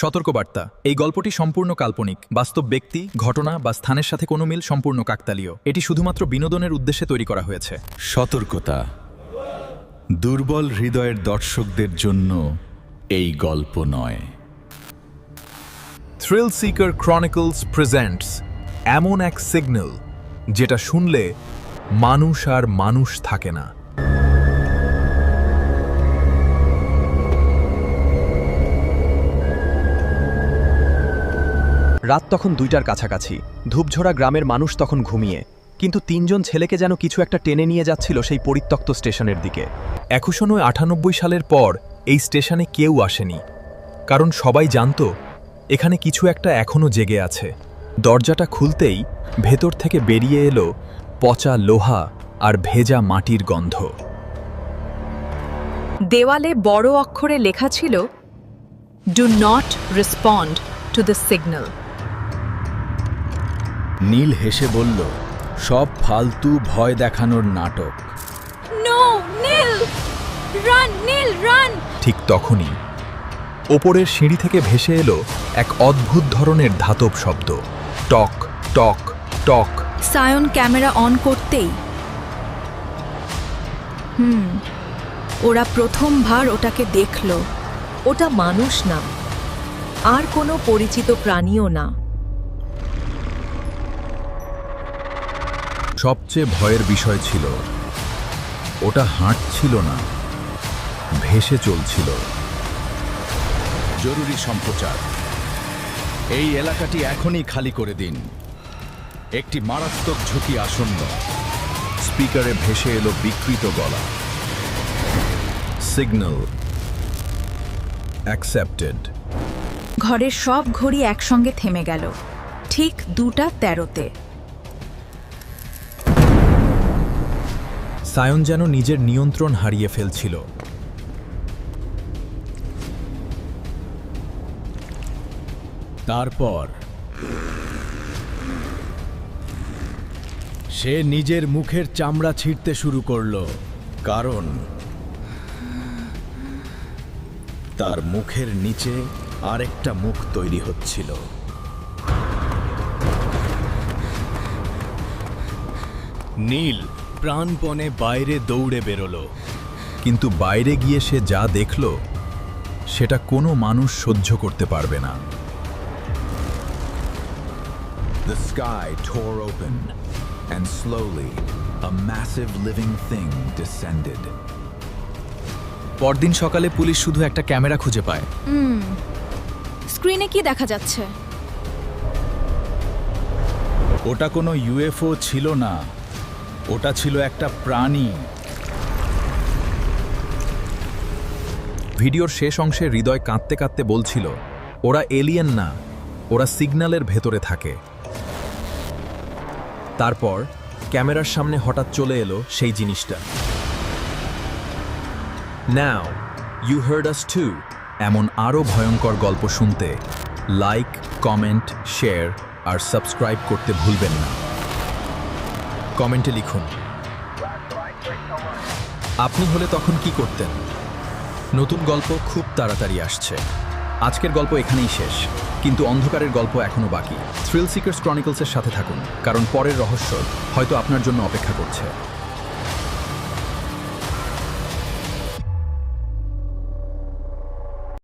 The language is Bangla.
সতর্কবার্তা, এই গল্পটি সম্পূর্ণ কাল্পনিক। বাস্তব ব্যক্তি, ঘটনা বা স্থানের সাথে কোনো মিল সম্পূর্ণ কাকতালীয়। এটি শুধুমাত্র বিনোদনের উদ্দেশ্যে তৈরি করা হয়েছে। সতর্কতা, দুর্বল হৃদয়ের দর্শকদের জন্য এই গল্প নয়। থ্রিল সিকার ক্রনিকলস প্রেজেন্টস এমন এক সিগন্যাল যেটা শুনলে মানুষ আর মানুষ থাকে না। রাত তখন 2টার কাছাকাছি। ধূপঝোড়া গ্রামের মানুষ তখন ঘুমিয়ে, কিন্তু 3জন ছেলেকে যেন কিছু একটা টেনে নিয়ে যাচ্ছিল সেই পরিত্যক্ত স্টেশনের দিকে। 1998 সালের পর এই স্টেশনে কেউ আসেনি, কারণ সবাই জানত এখানে কিছু একটা এখনো জেগে আছে। দরজাটা খুলতেই ভেতর থেকে বেরিয়ে এলো পচা লোহা আর ভেজা মাটির গন্ধ। দেওয়ালে বড় অক্ষরে লেখা ছিল, do not respond to the signal. Neel হেসে বলল, সব ফালতু ভয় দেখানোর নাটক। No, Neel, run Neel, run! ঠিক তখনই ওপরের সিঁড়ি থেকে ভেসে এলো এক অদ্ভুত ধরনের ধাতব শব্দ। টক টক টক। সায়ন ক্যামেরা অন করতেই ওরা প্রথমবার ওটাকে দেখল। ওটা মানুষ না, আর কোনো পরিচিত প্রাণীও না। সবচেয়ে ভয়ের বিষয় ছিল ওটা হাঁটছিল না, ভেসে চলছিল। জরুরি সম্প্রচার, এই এলাকাটি এখনই খালি করে দিন, একটি মারাত্মক ঝুঁকি আসন্ন। স্পিকারে ভেসে এলো বিকৃত গলা। Signal accepted. ঘরের সব ঘড়ি একসঙ্গে থেমে গেল, ঠিক 2:13-তে। সায়ন যেন নিজের নিয়ন্ত্রণ হারিয়ে ফেলছিল। তারপর সে নিজের মুখের চামড়া ছিঁড়তে শুরু করলো, কারণ তার মুখের নিচে আরেকটা মুখ তৈরি হচ্ছিল। নীল প্রাণপণে বাইরে দৌড়ে বেরোলো, কিন্তু বাইরে গিয়ে সে যা দেখল সেটা কোনো মানুষ সহ্য করতে পারবে না। The sky tore open, and slowly, a massive living thing descended. পরদিন সকালে পুলিশ শুধু একটা ক্যামেরা খুঁজে পায়। স্ক্রিনে কি দেখা যাচ্ছে? ওটা কোনো ইউএফও ছিল না, ওটা ছিল একটা প্রাণী। ভিডিওর শেষ অংশে হৃদয় কাঁদতে কাঁদতে বলছিল, ওরা এলিয়েন না, ওরা সিগন্যালের ভেতরে থাকে। তারপর ক্যামেরার সামনে হঠাৎ চলে এলো সেই জিনিসটা। Now you heard us too. এমন আরও ভয়ঙ্কর গল্প শুনতে লাইক, কমেন্ট, শেয়ার আর সাবস্ক্রাইব করতে ভুলবেন না। কমেন্টে লিখুন আপনি হলে তখন কি করতেন। নতুন গল্প খুব তাড়াতাড়ি আসছে। আজকের গল্প এখানেই শেষ, কিন্তু অন্ধকারের গল্প এখনো বাকি। থ্রিল সিকার্স ক্রনিকলসের সাথে থাকুন, কারণ পরের রহস্য হয়তো আপনার জন্য অপেক্ষা করছে।